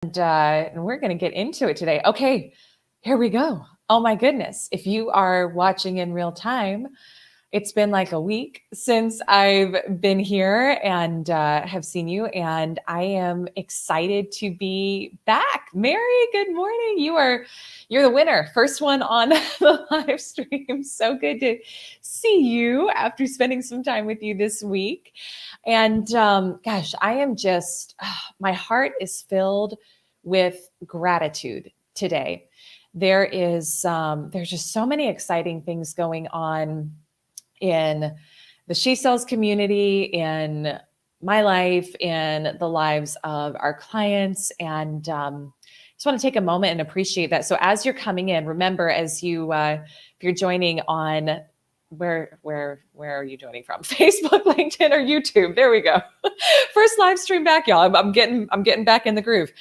And we're going to get into it today. Okay, here we go. Oh my goodness. If you are watching in real time, it's been like a week since I've been here and have seen you, and I am excited to be back. Mary, good morning. You're the winner. First one on the live stream. So good to see you after spending some time with you this week. And gosh, I am just my heart is filled with gratitude today. There's just so many exciting things going on in the She Sells community, in my life, in the lives of our clients. And just want to take a moment and appreciate that. So as you're coming in, remember, if you're joining on where are you joining from? Facebook, LinkedIn, or YouTube? There we go. First live stream back, y'all. I'm getting back in the groove.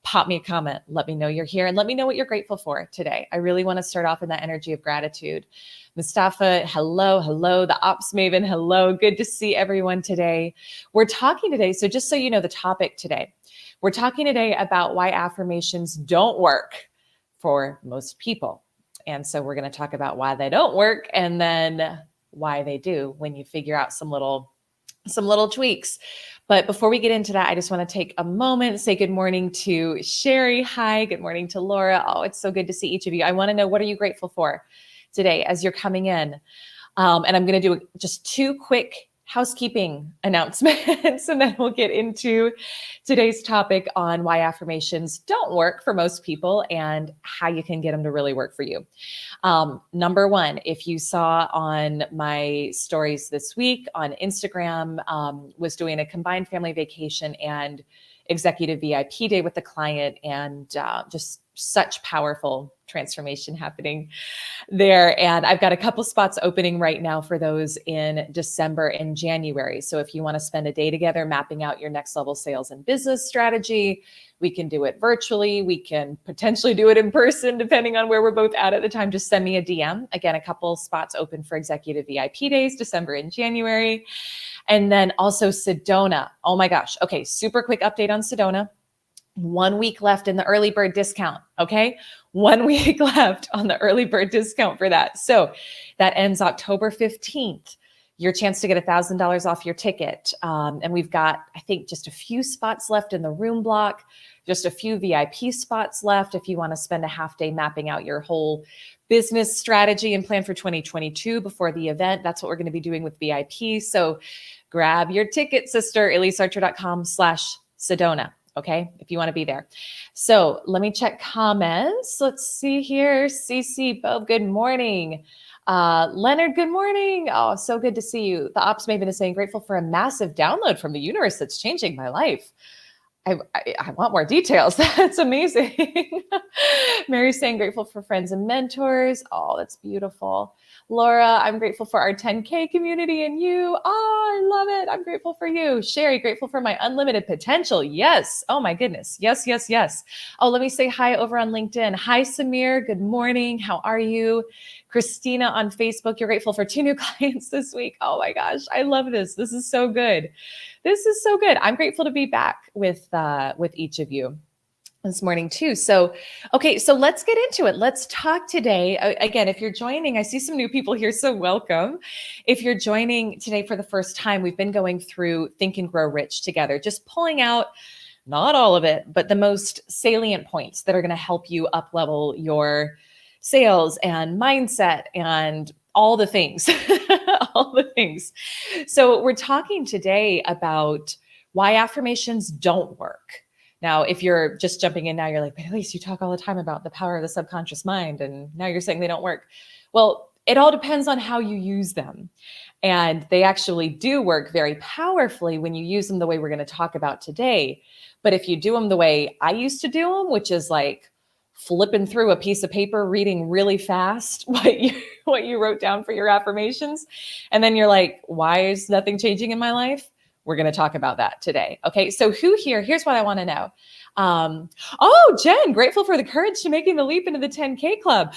Pop me a comment. Let me know you're here and let me know what you're grateful for today. I really want to start off in that energy of gratitude. Mustafa, hello. The Ops Maven, hello. Good to see everyone today. We're talking today, so just so you know the topic today, we're talking today about why affirmations don't work for most people. And so we're going to talk about why they don't work and then why they do when you figure out some little tweaks. But before we get into that, I just want to take a moment, say good morning to Sherry. Hi, good morning to Laura. Oh, it's so good to see each of you. I want to know, what are you grateful for today as you're coming in? And I'm going to do just two quick housekeeping announcements, and then we'll get into today's topic on why affirmations don't work for most people and how you can get them to really work for you. Number one, if you saw on my stories this week on Instagram, was doing a combined family vacation and executive VIP day with the client, and just such powerful transformation happening there. And I've got a couple spots opening right now for those in December and January. So if you want to spend a day together mapping out your next level sales and business strategy, we can do it virtually. We can potentially do it in person, depending on where we're both at the time. Just send me a DM. Again, a couple spots open for executive VIP days, December and January. And then also Sedona. Oh my gosh. Okay. Super quick update on Sedona. 1 week left in the early bird discount. Okay. 1 week left on the early bird discount for that. So that ends October 15th. Your chance to get $1,000 off your ticket. And we've got, I think, just a few spots left in the room block, just a few VIP spots left. If you want to spend a half day mapping out your whole business strategy and plan for 2022 before the event, that's what we're going to be doing with VIP. So grab your ticket, sister, elisearcher.com/Sedona. Okay, if you want to be there. So let me check comments. Let's see here. CC, Bob, good morning. Leonard, good morning. Oh, so good to see you. The Ops Maven is saying, grateful for a massive download from the universe that's changing my life. I want more details. That's amazing. Mary's saying, grateful for friends and mentors. Oh, that's beautiful. Laura, I'm grateful for our 10K community and you. Oh, I love it. I'm grateful for you. Sherry, grateful for my unlimited potential. Yes. Oh my goodness. Yes. Oh, let me say hi over on LinkedIn. Hi, Samir. Good morning. How are you? Christina on Facebook, you're grateful for 2 new clients this week. Oh my gosh. I love this. This is so good. I'm grateful to be back with each of you this morning too. So, okay, so let's get into it. Let's talk today. Again, if you're joining, I see some new people here, so welcome. If you're joining today for the first time, we've been going through Think and Grow Rich together, just pulling out, not all of it, but the most salient points that are going to help you up-level your sales and mindset and all the things, all the things. So we're talking today about why affirmations don't work. Now, if you're just jumping in now, you're like, but Elise, you talk all the time about the power of the subconscious mind, and now you're saying they don't work. Well, it all depends on how you use them. And they actually do work very powerfully when you use them the way we're going to talk about today. But if you do them the way I used to do them, which is like flipping through a piece of paper, reading really fast what you wrote down for your affirmations, and then you're like, why is nothing changing in my life? We're going to talk about that today. Okay. So here's what I want to know. Oh, Jen, grateful for the courage to making the leap into the 10K club.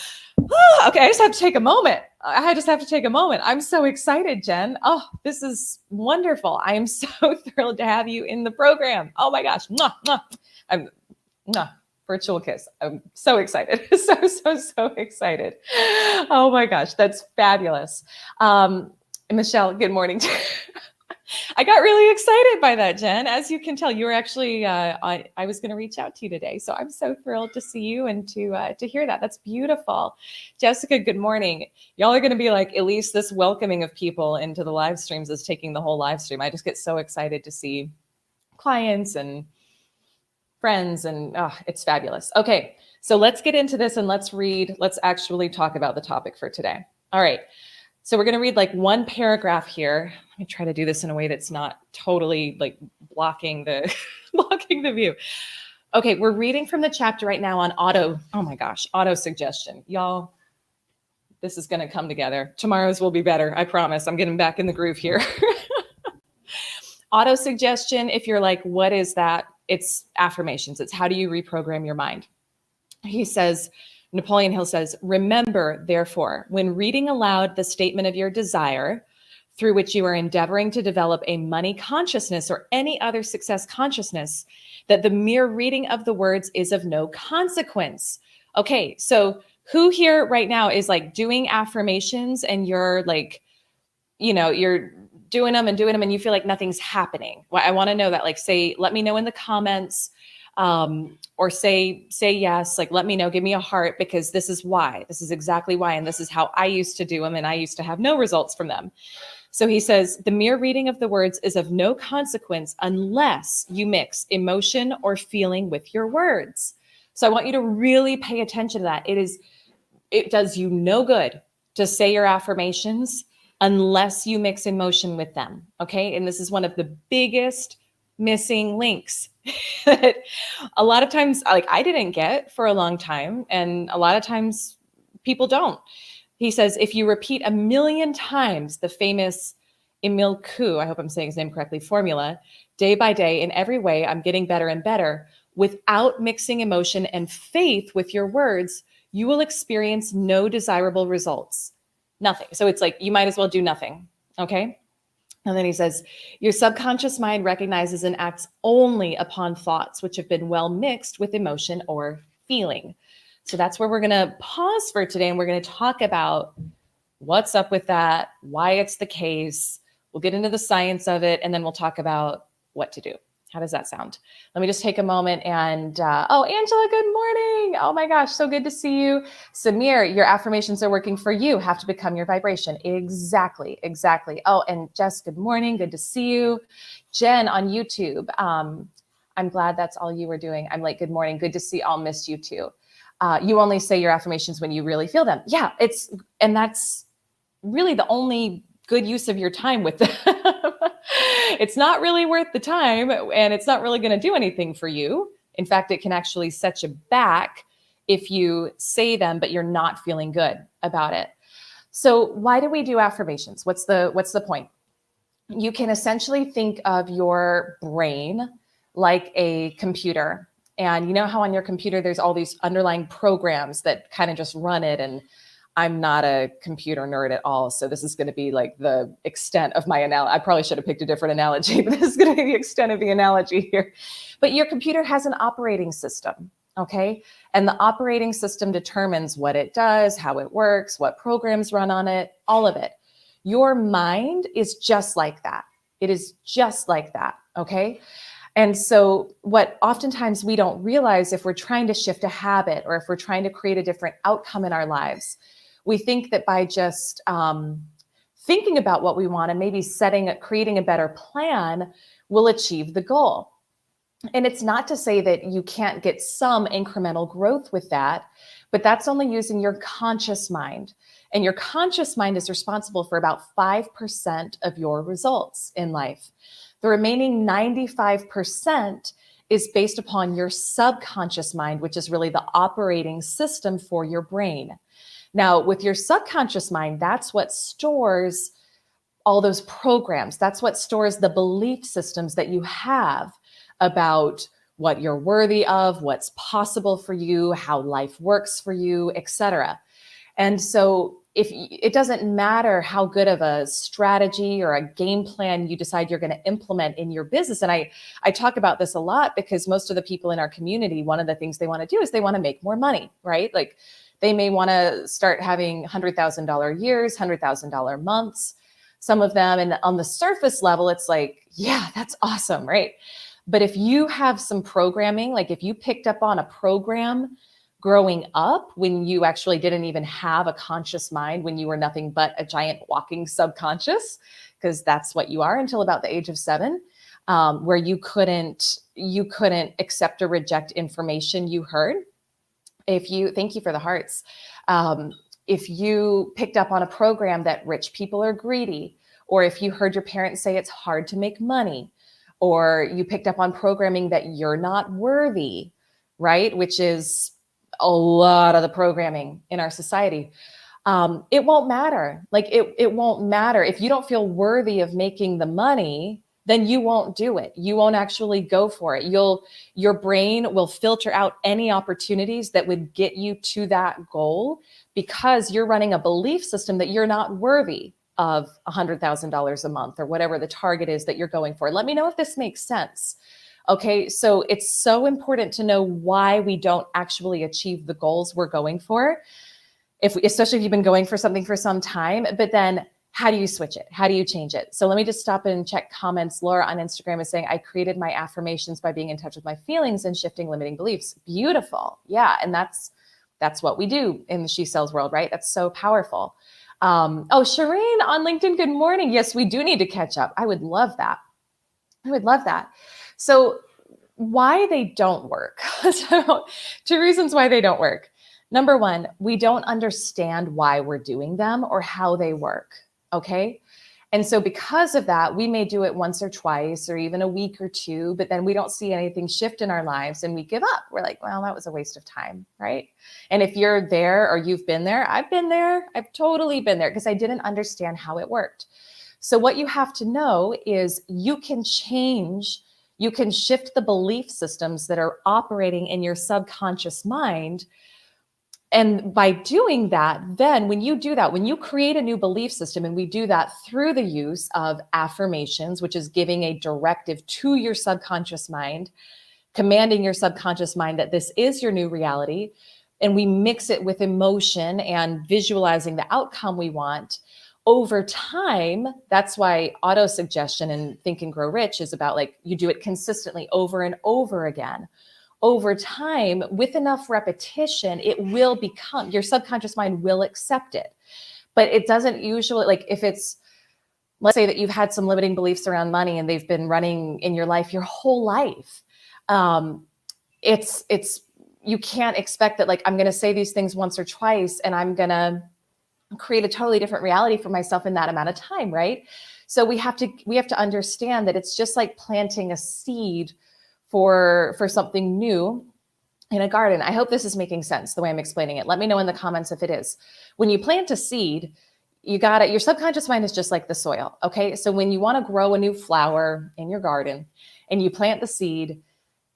Okay. I just have to take a moment. I'm so excited, Jen. Oh, this is wonderful. I am so thrilled to have you in the program. Oh my gosh. Mwah, mwah. Mwah. Virtual kiss. I'm so excited. So excited. Oh my gosh, that's fabulous. Michelle, good morning. I got really excited by that, Jen. As you can tell, you were actually, I was going to reach out to you today. So I'm so thrilled to see you and to hear that. That's beautiful. Jessica, good morning. Y'all are going to be like, at least this welcoming of people into the live streams is taking the whole live stream. I just get so excited to see clients and friends, and it's fabulous. Okay, so let's get into this and let's actually talk about the topic for today. All right, so we're going to read like one paragraph here. Let me try to do this in a way that's not totally like blocking the blocking the view. Okay, we're reading from the chapter right now on auto suggestion. Y'all, this is going to come together. Tomorrow's will be better, I promise. I'm getting back in the groove here. Auto suggestion, if you're like, what is that? It's affirmations. It's how do you reprogram your mind? He says, Napoleon Hill says, remember, therefore, when reading aloud the statement of your desire, through which you are endeavoring to develop a money consciousness or any other success consciousness, that the mere reading of the words is of no consequence. Okay, so who here right now is like doing affirmations and you're like, you're doing them and you feel like nothing's happening? Well, I want to know that. Like, say, let me know in the comments, or say yes, like, let me know, give me a heart, because this is why, this is exactly why. And this is how I used to do them. And I used to have no results from them. So he says, the mere reading of the words is of no consequence unless you mix emotion or feeling with your words. So I want you to really pay attention to that. It does you no good to say your affirmations unless you mix emotion with them. Okay. And this is one of the biggest missing links that a lot of times, like, I didn't get for a long time. And a lot of times people don't. He says, if you repeat 1,000,000 times the famous Emile Coué, I hope I'm saying his name correctly, formula, day by day, in every way, I'm getting better and better, without mixing emotion and faith with your words, you will experience no desirable results. Nothing. So it's like, you might as well do nothing. Okay. And then he says, your subconscious mind recognizes and acts only upon thoughts which have been well mixed with emotion or feeling. So that's where we're going to pause for today. And we're going to talk about what's up with that, why it's the case. We'll get into the science of it, and then we'll talk about what to do. How does that sound? Let me just take a moment and, Angela, good morning. Oh my gosh, so good to see you. Samir, your affirmations are working for you. Have to become your vibration. Exactly. Oh, and Jess, good morning. Good to see you. Jen on YouTube. I'm glad that's all you were doing. I'm like, good morning. Good to see. I'll miss you too. You only say your affirmations when you really feel them. Yeah, and that's really the only good use of your time with them. It's not really worth the time, and it's not really going to do anything for you. In fact, it can actually set you back if you say them, but you're not feeling good about it. So why do we do affirmations? What's the point? You can essentially think of your brain like a computer. And you know how on your computer, there's all these underlying programs that kind of just run it. And I'm not a computer nerd at all. So this is going to be like the extent of my analogy. I probably should have picked a different analogy, but this is going to be the extent of the analogy here. But your computer has an operating system, okay? And the operating system determines what it does, how it works, what programs run on it, all of it. Your mind is just like that. It is just like that, okay? And so what oftentimes we don't realize, if we're trying to shift a habit or if we're trying to create a different outcome in our lives, we think that by just thinking about what we want and maybe creating a better plan, we'll achieve the goal. And it's not to say that you can't get some incremental growth with that, but that's only using your conscious mind. And your conscious mind is responsible for about 5% of your results in life. The remaining 95% is based upon your subconscious mind, which is really the operating system for your brain. Now, with your subconscious mind, that's what stores all those programs. That's what stores the belief systems that you have about what you're worthy of, what's possible for you, how life works for you, etc. And so it doesn't matter how good of a strategy or a game plan you decide you're going to implement in your business. And I talk about this a lot because most of the people in our community, one of the things they want to do is they want to make more money, right? Like they may want to start having $100,000 years, $100,000 months, some of them. And on the surface level, it's like, yeah, that's awesome, right? But if you have some programming, like if you picked up on a program growing up when you actually didn't even have a conscious mind, when you were nothing but a giant walking subconscious, because that's what you are until about the age of 7, where you couldn't accept or reject information you heard. Thank you for the hearts. If you picked up on a program that rich people are greedy, or if you heard your parents say it's hard to make money, or you picked up on programming that you're not worthy, right? Which is a lot of the programming in our society. It won't matter. Like it won't matter. If you don't feel worthy of making the money, then you won't do it. You won't actually go for it. Your brain will filter out any opportunities that would get you to that goal because you're running a belief system that you're not worthy of $100,000 a month or whatever the target is that you're going for. Let me know if this makes sense. Okay, so it's so important to know why we don't actually achieve the goals we're going for, especially if you've been going for something for some time, but then how do you switch it? How do you change it? So let me just stop and check comments. Laura on Instagram is saying, I created my affirmations by being in touch with my feelings and shifting limiting beliefs. Beautiful. Yeah, and that's what we do in the She Sells world, right? That's so powerful. Shireen on LinkedIn, good morning. Yes, we do need to catch up. I would love that. So why they don't work. So 2 reasons why they don't work. Number 1, we don't understand why we're doing them or how they work. Okay. And so because of that, we may do it once or twice or even a week or 2, but then we don't see anything shift in our lives and we give up. We're like, well, that was a waste of time. Right. And if you're there or you've been there, I've been there. I've totally been there because I didn't understand how it worked. So what you have to know is you can shift the belief systems that are operating in your subconscious mind. And by doing that, then when you do that, when you create a new belief system, and we do that through the use of affirmations, which is giving a directive to your subconscious mind, commanding your subconscious mind that this is your new reality, and we mix it with emotion and visualizing the outcome we want, over time, that's why auto-suggestion and Think and Grow Rich is about, like, you do it consistently over and over again. Over time, with enough repetition, it will become, your subconscious mind will accept it. But it doesn't usually, like if it's, let's say that you've had some limiting beliefs around money and they've been running in your life your whole life. You can't expect that, like, I'm going to say these things once or twice and I'm going to create a totally different reality for myself in that amount of time, right? So we have to understand that it's just like planting a seed for something new in a garden. I hope this is making sense the way I'm explaining it. Let me know in the comments if it is. When you plant a seed, your subconscious mind is just like the soil. Okay. So when you want to grow a new flower in your garden and you plant the seed,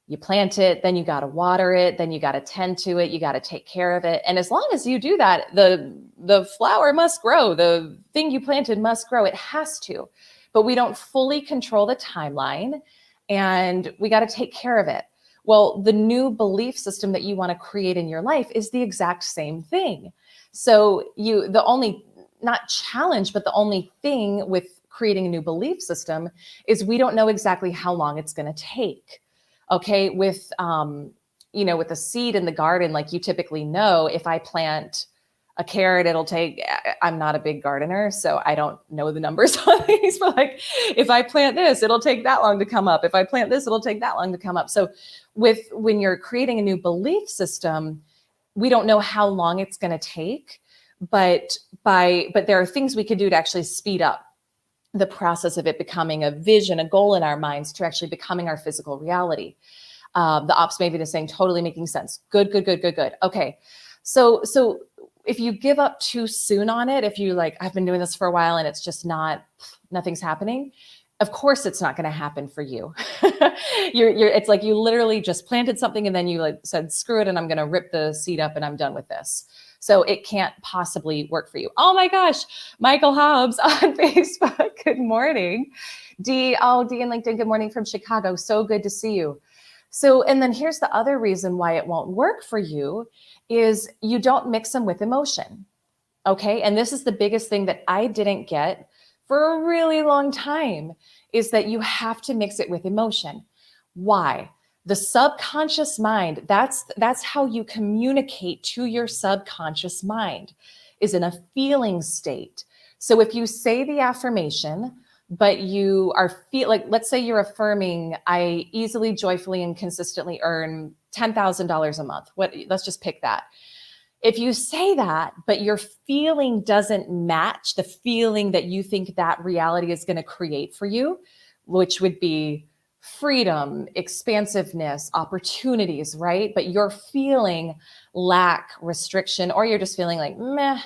you plant it, then you got to water it, then you got to tend to it, you got to take care of it. And as long as you do that, the flower must grow. The thing you planted must grow. It has to. But we don't fully control the timeline and we got to take care of it. Well, the new belief system that you want to create in your life is the exact same thing. So the only, not challenge, but the only thing with creating a new belief system is we don't know exactly how long it's going to take. Okay. With a seed in the garden, like you typically know, if I plant a carrot, I'm not a big gardener, so I don't know the numbers on these, but like if I plant this, it'll take that long to come up. If I plant this, it'll take that long to come up. So when you're creating a new belief system, we don't know how long it's going to take, but there are things we can do to actually speed up the process of it becoming a vision, a goal in our minds, to actually becoming our physical reality. The ops maybe is saying totally making sense. Good. Okay. So if you give up too soon on it, if you like, I've been doing this for a while and it's just nothing's happening, Of course it's not going to happen for you. It's like you literally just planted something and then you like said, screw it, and I'm going to rip the seed up and I'm done with this. So it can't possibly work for you. Oh my gosh, Michael Hobbs on Facebook. Good morning. D in LinkedIn. Good morning from Chicago. So good to see you. So, and then here's the other reason why it won't work for you is you don't mix them with emotion. Okay. And this is the biggest thing that I didn't get for a really long time, is that you have to mix it with emotion. Why? The subconscious mind, that's how you communicate to your subconscious mind, is in a feeling state. So if you say the affirmation, but you are like, let's say you're affirming, I easily, joyfully, and consistently earn $10,000 a month. Let's just pick that. If you say that, but your feeling doesn't match the feeling that you think that reality is going to create for you, which would be freedom, expansiveness, opportunities, right? But you're feeling lack, restriction, or you're just feeling like, meh,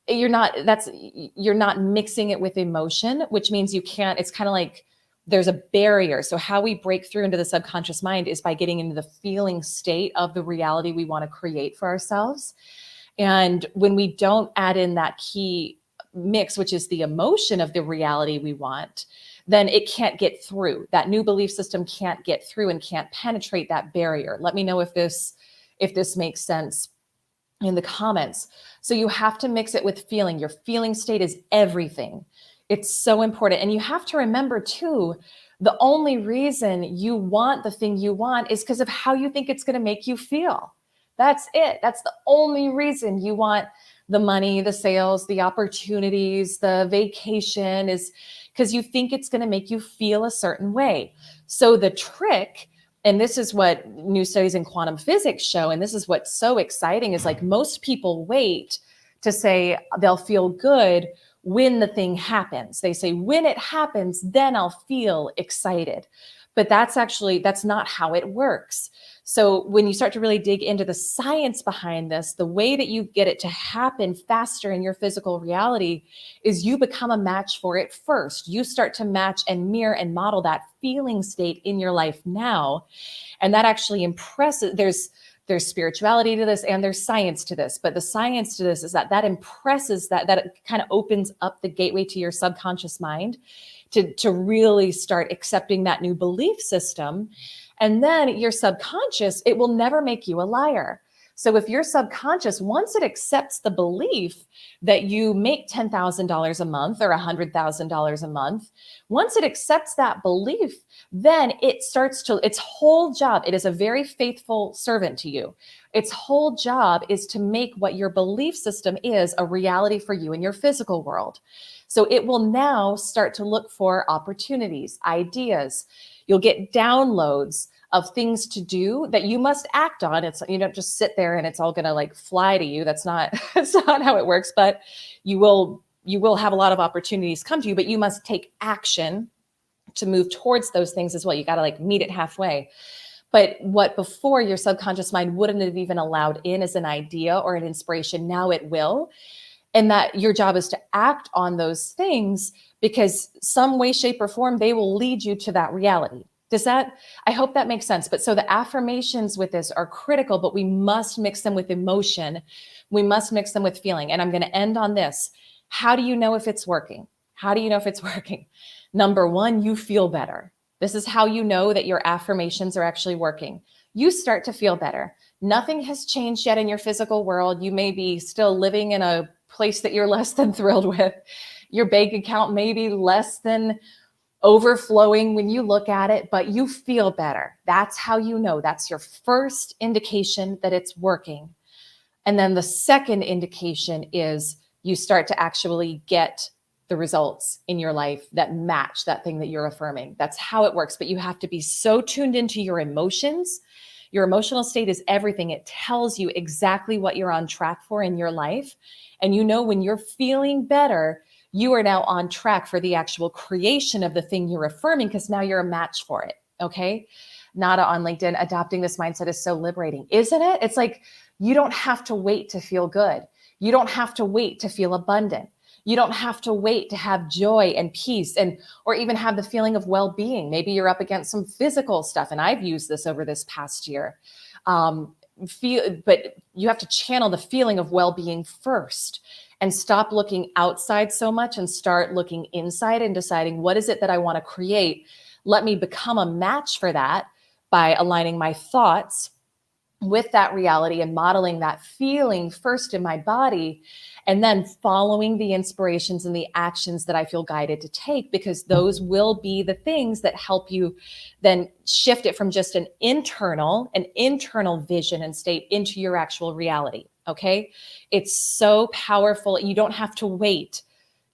you're not mixing it with emotion, which means you can't, it's kind of like there's a barrier. So how we break through into the subconscious mind is by getting into the feeling state of the reality we want to create for ourselves. And when we don't add in that key mix, which is the emotion of the reality we want, then it can't get through. That new belief system can't get through and can't penetrate that barrier. Let me know if this makes sense in the comments. So you have to mix it with feeling. Your feeling state is everything. It's so important. And you have to remember too, the only reason you want the thing you want is because of how you think it's going to make you feel. That's it. That's the only reason you want the money, the sales, the opportunities, the vacation, is because you think it's going to make you feel a certain way. So the trick, and this is what new studies in quantum physics show, and this is what's so exciting, is like most people wait to say they'll feel good when the thing happens. They say, when it happens, then I'll feel excited. But that's not how it works. So when you start to really dig into the science behind this, the way that you get it to happen faster in your physical reality is you become a match for it first. You start to match and mirror and model that feeling state in your life now. And that actually impresses, there's spirituality to this and there's science to this, but the science to this is that impresses, that it kind of opens up the gateway to your subconscious mind to really start accepting that new belief system. And then your subconscious, it will never make you a liar. So if your subconscious, once it accepts the belief that you make $10,000 a month or $100,000 a month, once it accepts that belief, then it starts to, its whole job, it is a very faithful servant to you. Its whole job is to make what your belief system is a reality for you in your physical world. So it will now start to look for opportunities, ideas. You'll get downloads of things to do that you must act on. It's, you don't just sit there and it's all going to like fly to you. That's not how it works, but you will have a lot of opportunities come to you, but you must take action to move towards those things as well. You got to like meet it halfway. But what before your subconscious mind wouldn't have even allowed in as an idea or an inspiration, now it will. And that your job is to act on those things, because some way, shape, or form, they will lead you to that reality. I hope that makes sense. But so the affirmations with this are critical, but we must mix them with emotion. We must mix them with feeling. And I'm going to end on this. How do you know if it's working? How do you know if it's working? Number one, you feel better. This is how you know that your affirmations are actually working. You start to feel better. Nothing has changed yet in your physical world. You may be still living in a place that you're less than thrilled with. Your bank account may be less than overflowing when you look at it, but you feel better. That's how you know. That's your first indication that it's working. And then the second indication is you start to actually get the results in your life that match that thing that you're affirming. That's how it works. But you have to be so tuned into your emotions. Your emotional state is everything. It tells you exactly what you're on track for in your life. And you know, when you're feeling better, you are now on track for the actual creation of the thing you're affirming, because now you're a match for it. Okay. Nada on LinkedIn, adopting this mindset is so liberating, isn't it? It's like, you don't have to wait to feel good. You don't have to wait to feel abundant. You don't have to wait to have joy and peace and or even have the feeling of well-being. Maybe you're up against some physical stuff, and I've used this over this past year. But you have to channel the feeling of well-being first and stop looking outside so much and start looking inside and deciding, what is it that I want to create? Let me become a match for that by aligning my thoughts with that reality and modeling that feeling first in my body, and then following the inspirations and the actions that I feel guided to take, because those will be the things that help you then shift it from just an internal vision and state into your actual reality. Okay. It's so powerful. You don't have to wait.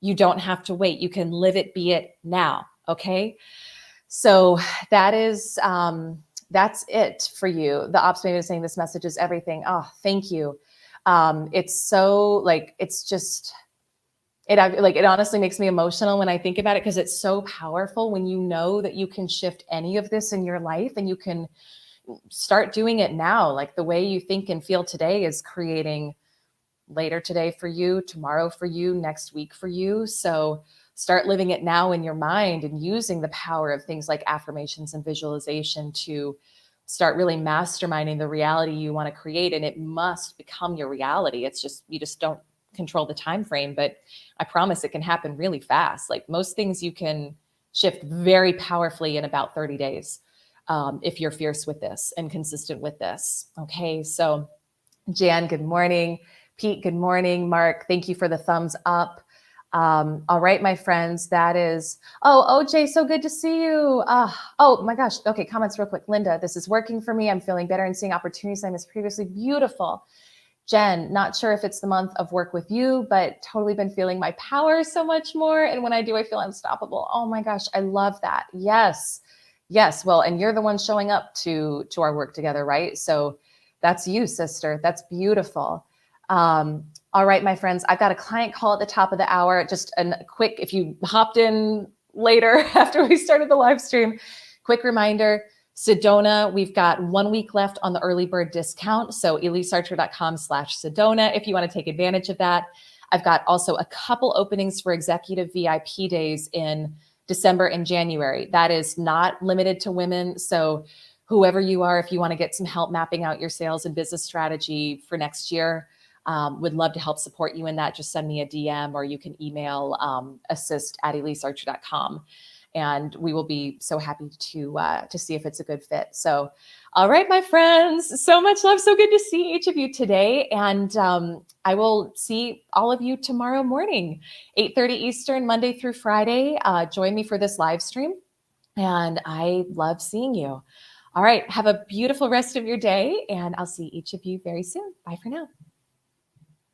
You don't have to wait. You can live it, be it now. Okay. So that is, that's it for you. The ops manager is saying this message is everything. Oh, thank you. It's so like, it's just, it honestly makes me emotional when I think about it, because it's so powerful when you know that you can shift any of this in your life and you can start doing it now. Like the way you think and feel today is creating later today for you, tomorrow for you, next week for you. So start living it now in your mind and using the power of things like affirmations and visualization to start really masterminding the reality you want to create. And it must become your reality. It's just, you just don't control the time frame, but I promise it can happen really fast. Like most things you can shift very powerfully in about 30 days. If you're fierce with this and consistent with this. Okay. So Jan, good morning. Pete, good morning. Mark, thank you for the thumbs up. All right, my friends, that is, OJ, so good to see you. Oh my gosh. Okay. Comments real quick. Linda, this is working for me. I'm feeling better and seeing opportunities I missed previously. Beautiful. Jen, not sure if it's the month of work with you, but totally been feeling my power so much more. And when I do, I feel unstoppable. Oh my gosh. I love that. Yes. Yes. Well, and you're the one showing up to our work together, right? So that's you, sister. That's beautiful. All right, my friends, I've got a client call at the top of the hour. Just a quick, if you hopped in later after we started the live stream, quick reminder, Sedona, we've got 1 week left on the early bird discount. So elisearcher.com/Sedona if you want to take advantage of that. I've got also a couple openings for executive VIP days in December and January. That is not limited to women. So whoever you are, if you want to get some help mapping out your sales and business strategy for next year, would love to help support you in that. Just send me a DM or you can email assist@elisearcher.com. And we will be so happy to see if it's a good fit. So, all right, my friends, so much love. So good to see each of you today. And I will see all of you tomorrow morning, 8:30 Eastern, Monday through Friday. Join me for this live stream. And I love seeing you. All right, have a beautiful rest of your day. And I'll see each of you very soon. Bye for now.